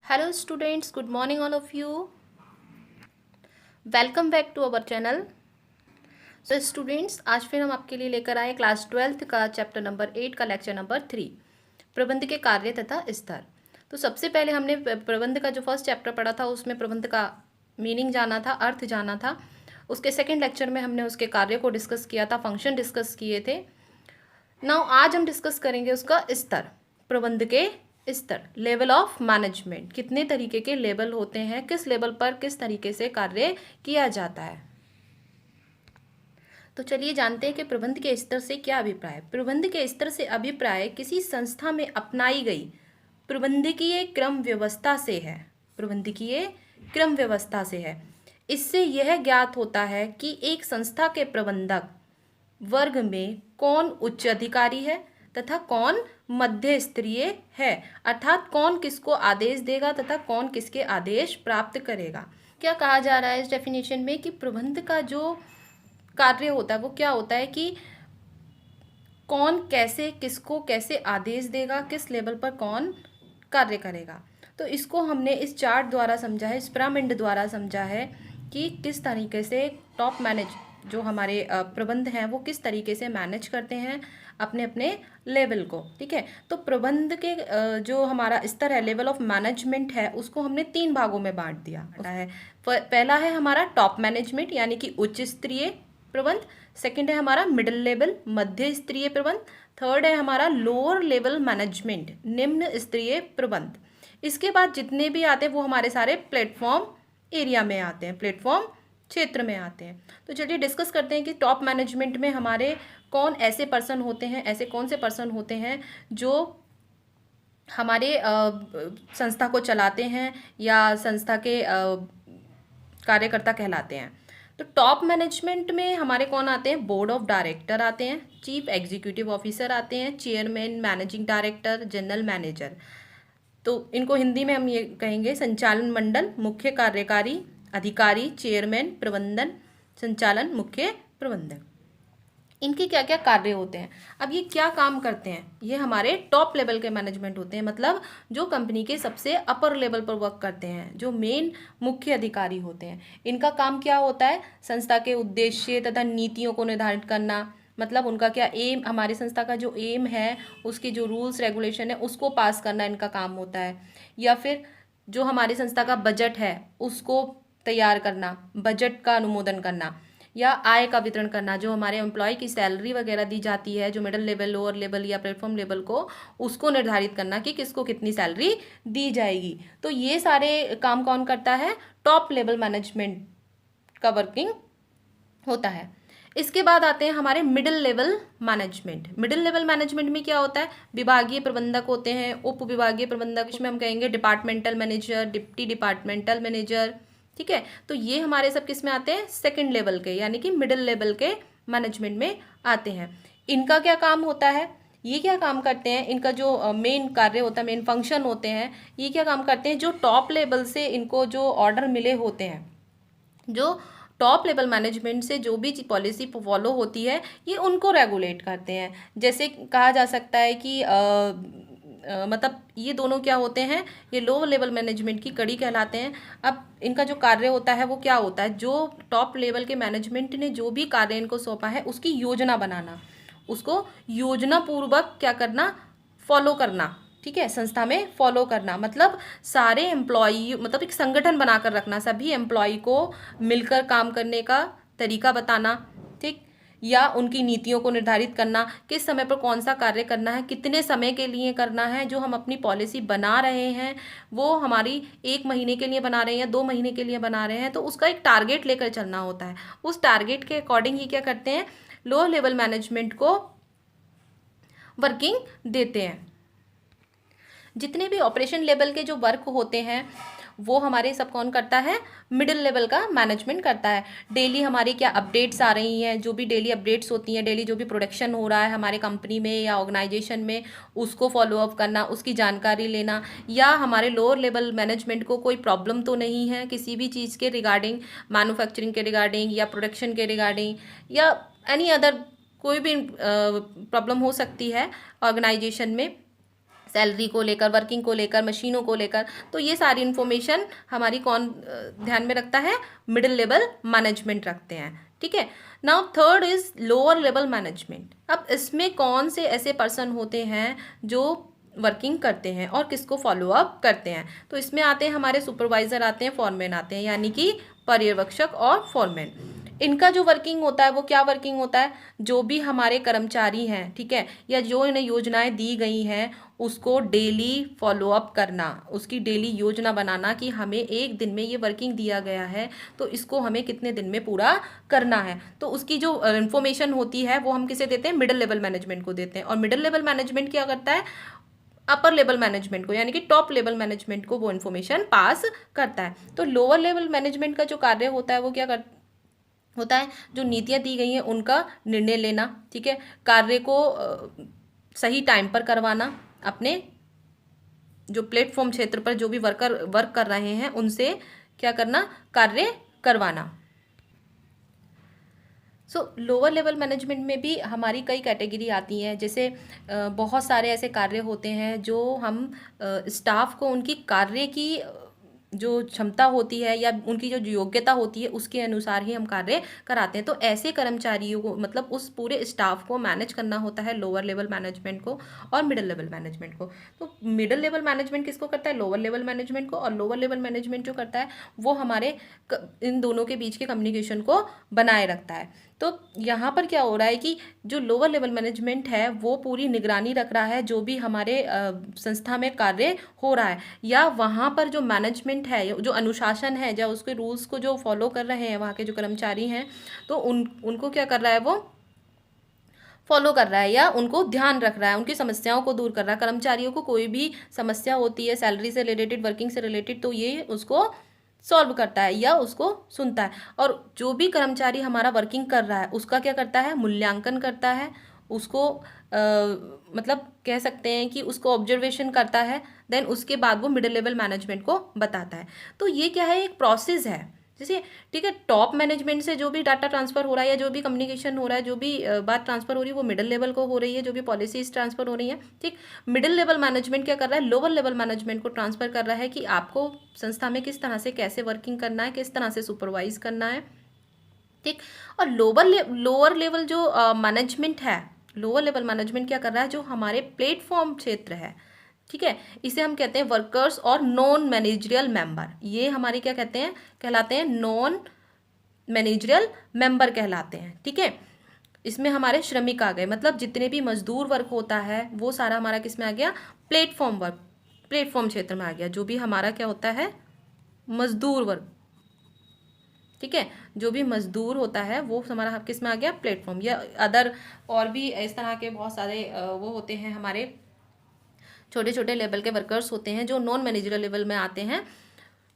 Hello students, good morning all of you. Welcome back to our channel. So students, आज फिर हम आपके लिए लेकर आए क्लास 12th का चैप्टर नंबर 8 का लेक्चर नंबर 3, प्रबंध के कार्य तथा स्तर। तो सबसे पहले हमने प्रबंध का जो फर्स्ट चैप्टर पढ़ा था उसमें प्रबंध का मीनिंग जाना था, अर्थ जाना था। उसके सेकेंड लेक्चर में हमने उसके कार्य को डिस्कस किया था, फंक्शन डिस्कस किए थे। नाउ आज हम डिस्कस करेंगे उसका स्तर, प्रबंध के स्तर, लेवल ऑफ मैनेजमेंट। कितने तरीके के लेवल होते हैं, किस लेवल पर किस तरीके से कार्य किया जाता है। तो चलिए जानते हैं कि प्रबंध के स्तर से क्या अभिप्राय। प्रबंध के स्तर से अभिप्राय किसी संस्था में अपनाई गई प्रबंधकीय क्रम व्यवस्था से है। प्रबंधकीय क्रम व्यवस्था से है। इससे यह ज्ञात होता है कि एक संस्था के प्रबंधक वर्ग में कौन उच्च अधिकारी है तथा कौन मध्य स्तरीय है, अर्थात कौन किसको आदेश देगा तथा कौन किसके आदेश प्राप्त करेगा। क्या कहा जा रहा है इस डेफिनेशन में कि प्रबंध का जो कार्य होता है वो क्या होता है कि कौन कैसे किसको कैसे आदेश देगा, किस लेवल पर कौन कार्य करेगा। तो इसको हमने इस चार्ट द्वारा समझा है, इस पिरामिड द्वारा समझा है कि किस तरीके से टॉप मैनेज जो हमारे प्रबंध हैं वो किस तरीके से मैनेज करते हैं अपने अपने लेवल को। ठीक है, तो प्रबंध के जो हमारा स्तर है, लेवल ऑफ मैनेजमेंट है, उसको हमने 3 भागों में बांट दिया है। पहला है हमारा टॉप मैनेजमेंट यानी कि उच्च स्तरीय प्रबंध। सेकंड है हमारा मिडिल लेवल, मध्य स्तरीय प्रबंध। थर्ड है हमारा लोअर लेवल मैनेजमेंट, निम्न स्तरीय प्रबंध। इसके बाद जितने भी आते हैं वो हमारे सारे प्लेटफॉर्म एरिया में आते हैं, प्लेटफॉर्म क्षेत्र में आते हैं। तो चलिए डिस्कस करते हैं कि टॉप मैनेजमेंट में हमारे कौन ऐसे पर्सन होते हैं, ऐसे कौन से पर्सन होते हैं जो हमारे संस्था को चलाते हैं या संस्था के कार्यकर्ता कहलाते हैं। तो टॉप मैनेजमेंट में हमारे कौन आते हैं, बोर्ड ऑफ डायरेक्टर आते हैं, चीफ एग्जीक्यूटिव ऑफिसर आते हैं, chairman, managing director, general manager. तो इनको हिंदी में हम ये कहेंगे संचालन मंडल, मुख्य कार्यकारी अधिकारी, चेयरमैन, प्रबंधन संचालन, मुख्य प्रबंधक। इनके क्या क्या कार्य होते हैं, अब ये क्या काम करते हैं, ये हमारे टॉप लेवल के मैनेजमेंट होते हैं, मतलब जो कंपनी के सबसे अपर लेवल पर वर्क करते हैं, जो मेन मुख्य अधिकारी होते हैं। इनका काम क्या होता है, संस्था के उद्देश्य तथा नीतियों को निर्धारित करना, मतलब उनका क्या एम, हमारी संस्था का जो एम है उसकी जो रूल्स रेगुलेशन है उसको पास करना इनका काम होता है। या फिर जो हमारी संस्था का बजट है उसको तैयार करना, बजट का अनुमोदन करना, या आय का वितरण करना, जो हमारे एम्प्लॉय की सैलरी वगैरह दी जाती है, जो मिडिल लेवल, लोअर लेवल या प्लेटफॉर्म लेवल को, उसको निर्धारित करना कि किसको कितनी सैलरी दी जाएगी। तो ये सारे काम कौन करता है, टॉप लेवल मैनेजमेंट का वर्किंग होता है। इसके बाद आते हैं हमारे middle level management. Middle level management में क्या होता है, विभागीय प्रबंधक होते हैं, उप विभागीय प्रबंधक, इसमें हम कहेंगे departmental manager, deputy departmental manager. ठीक है, तो ये हमारे सब किस में आते हैं, सेकंड लेवल के यानी कि मिडिल लेवल के मैनेजमेंट में आते हैं। इनका क्या काम होता है, ये क्या काम करते हैं, इनका जो मेन कार्य होता है, मेन फंक्शन होते हैं, ये क्या काम करते हैं, जो टॉप लेवल से इनको जो ऑर्डर मिले होते हैं, जो टॉप लेवल मैनेजमेंट से जो भी पॉलिसी फॉलो होती है ये उनको रेगुलेट करते हैं। जैसे कहा जा सकता है कि मतलब ये दोनों क्या होते हैं, ये लोअर लेवल मैनेजमेंट की कड़ी कहलाते हैं। अब इनका जो कार्य होता है वो क्या होता है, जो टॉप लेवल के मैनेजमेंट ने जो भी कार्य इनको सौंपा है उसकी योजना बनाना, उसको योजना पूर्वक क्या करना, फॉलो करना। ठीक है, संस्था में फॉलो करना, मतलब सारे एम्प्लॉई, मतलब एक संगठन बनाकर रखना, सभी एम्प्लॉय को मिलकर काम करने का तरीका बताना। ठीक, या उनकी नीतियों को निर्धारित करना, किस समय पर कौन सा कार्य करना है, कितने समय के लिए करना है। जो हम अपनी पॉलिसी बना रहे हैं वो हमारी 1 महीने के लिए बना रहे हैं, 2 महीने के लिए बना रहे हैं, तो उसका एक टारगेट लेकर चलना होता है। उस टारगेट के अकॉर्डिंग ही क्या करते हैं, लोअर लेवल मैनेजमेंट को वर्किंग देते हैं। जितने भी ऑपरेशन लेवल के जो वर्क होते हैं वो हमारे सब कौन करता है, मिडिल लेवल का मैनेजमेंट करता है। डेली हमारी क्या अपडेट्स आ रही हैं, जो भी डेली अपडेट्स होती हैं, डेली जो भी प्रोडक्शन हो रहा है हमारे कंपनी में या ऑर्गेनाइजेशन में, उसको फॉलोअप करना, उसकी जानकारी लेना। या हमारे लोअर लेवल मैनेजमेंट को कोई प्रॉब्लम तो नहीं है किसी भी चीज़ के रिगार्डिंग, मैन्युफैक्चरिंग के रिगार्डिंग या प्रोडक्शन के रिगार्डिंग या एनी अदर कोई भी प्रॉब्लम हो सकती है ऑर्गेनाइजेशन में, सैलरी को लेकर, वर्किंग को लेकर, मशीनों को लेकर। तो ये सारी इन्फॉर्मेशन हमारी कौन ध्यान में रखता है? मिडिल लेवल मैनेजमेंट रखते हैं, ठीक है। Now third is lower level management. अब इसमें कौन से ऐसे पर्सन होते हैं जो वर्किंग करते हैं और किसको फॉलो अप करते हैं? तो इसमें आते हैं हमारे सुपरवाइजर, आते हैं फॉरमैन, आते हैं, यानी कि पर्यवेक्षक और फॉरमैन। इनका जो वर्किंग होता है वो क्या वर्किंग होता है? जो भी हमारे कर्मचारी हैं, ठीक है, या जो इन्हें योजनाएं दी गई हैं उसको डेली फॉलो अप करना, उसकी डेली योजना बनाना कि हमें एक दिन में ये वर्किंग दिया गया है तो इसको हमें कितने दिन में पूरा करना है। तो उसकी जो इन्फॉर्मेशन होती है वो हम किसे देते हैं? मिडिल लेवल मैनेजमेंट को देते हैं। और मिडिल लेवल मैनेजमेंट क्या करता है? अपर लेवल मैनेजमेंट को, यानी कि टॉप लेवल मैनेजमेंट को वो इन्फॉर्मेशन पास करता है। तो लोअर लेवल मैनेजमेंट का जो कार्य होता है वो क्या होता है? जो नीतियाँ दी गई हैं उनका निर्णय लेना, ठीक है, कार्य को सही टाइम पर करवाना, अपने जो प्लेटफॉर्म क्षेत्र पर जो भी वर्क कर रहे हैं उनसे क्या करना? कार्य करवाना। लोअर लेवल मैनेजमेंट में भी हमारी कई कैटेगरी आती हैं। जैसे बहुत सारे ऐसे कार्य होते हैं जो हम स्टाफ को उनकी कार्य की जो क्षमता होती है या उनकी जो योग्यता होती है उसके अनुसार ही हम कार्य कराते हैं। तो ऐसे कर्मचारियों को, मतलब उस पूरे स्टाफ को मैनेज करना होता है लोअर लेवल मैनेजमेंट को और मिडिल लेवल मैनेजमेंट को। तो मिडिल लेवल मैनेजमेंट किसको करता है? लोअर लेवल मैनेजमेंट को। और लोअर लेवल मैनेजमेंट जो करता है वो हमारे इन दोनों के बीच के कम्युनिकेशन को बनाए रखता है। तो यहाँ पर क्या हो रहा है कि जो लोअर लेवल मैनेजमेंट है वो पूरी निगरानी रख रहा है जो भी हमारे संस्था में कार्य हो रहा है, या वहाँ पर जो मैनेजमेंट है, जो अनुशासन है, जो उसके रूल्स को जो फॉलो कर रहे हैं वहाँ के जो कर्मचारी हैं, तो उनको क्या कर रहा है? वो फॉलो कर रहा है या उनको ध्यान रख रहा है, उनकी समस्याओं को दूर कर रहा है। कर्मचारियों को कोई भी समस्या होती है सैलरी से रिलेटेड, वर्किंग से रिलेटेड, तो ये उसको सॉल्व करता है या उसको सुनता है। और जो भी कर्मचारी हमारा वर्किंग कर रहा है उसका क्या करता है? मूल्यांकन करता है, उसको मतलब कह सकते हैं कि उसको ऑब्जर्वेशन करता है, देन उसके बाद वो मिडिल लेवल मैनेजमेंट को बताता है। तो ये क्या है? एक प्रोसेस है। जैसे ठीक है, टॉप मैनेजमेंट से जो भी डाटा ट्रांसफर हो रहा है या जो भी कम्युनिकेशन हो रहा है, जो भी बात ट्रांसफर हो रही है वो मिडिल लेवल को हो रही है, जो भी पॉलिसीज ट्रांसफर हो रही है, ठीक। मिडिल लेवल मैनेजमेंट क्या कर रहा है? लोअर लेवल मैनेजमेंट को ट्रांसफर कर रहा है कि आपको संस्था में किस तरह से कैसे वर्किंग करना है, किस तरह से सुपरवाइज करना है, ठीक। और लोअर लेवल जो मैनेजमेंट है, लोअर लेवल मैनेजमेंट क्या कर रहा है? जो हमारे प्लेटफॉर्म क्षेत्र है, ठीक है, इसे हम कहते हैं वर्कर्स और नॉन मैनेजरियल मेंबर। ये हमारे क्या कहते हैं? कहलाते हैं नॉन मैनेजरियल मेंबर कहलाते हैं, ठीक है। इसमें हमारे श्रमिक आ गए, मतलब जितने भी मजदूर वर्क होता है वो सारा हमारा किस में आ गया? प्लेटफॉर्म वर्क, प्लेटफॉर्म क्षेत्र में आ गया। जो भी हमारा क्या होता है? मजदूर वर्क, ठीक है, जो भी मजदूर होता है वो हमारा किस में आ गया? प्लेटफॉर्म। या अदर और भी इस तरह के बहुत सारे वो होते हैं, हमारे छोटे छोटे लेवल के वर्कर्स होते हैं जो नॉन मैनेजरियल लेवल में आते हैं,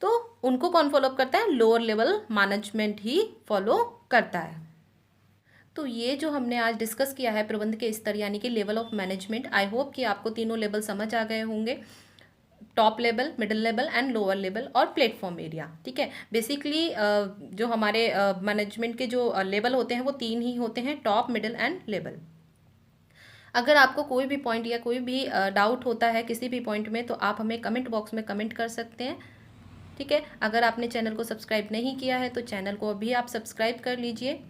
तो उनको कौन फॉलो करता है? लोअर लेवल मैनेजमेंट ही फॉलो करता है। तो ये जो हमने आज डिस्कस किया है प्रबंध के स्तर यानी कि level of management, I hope कि आपको तीनों लेवल समझ आ गए होंगे, top level, middle level and lower level और प्लेटफॉर्म एरिया, ठीक है। बेसिकली जो हमारे मैनेजमेंट के जो लेवल होते हैं वो तीन ही होते हैं, टॉप, मिडिल एंड लेवल। अगर आपको कोई भी पॉइंट या कोई भी डाउट होता है किसी भी पॉइंट में तो आप हमें कमेंट बॉक्स में कमेंट कर सकते हैं, ठीक है। अगर आपने चैनल को सब्सक्राइब नहीं किया है तो चैनल को अभी आप सब्सक्राइब कर लीजिए।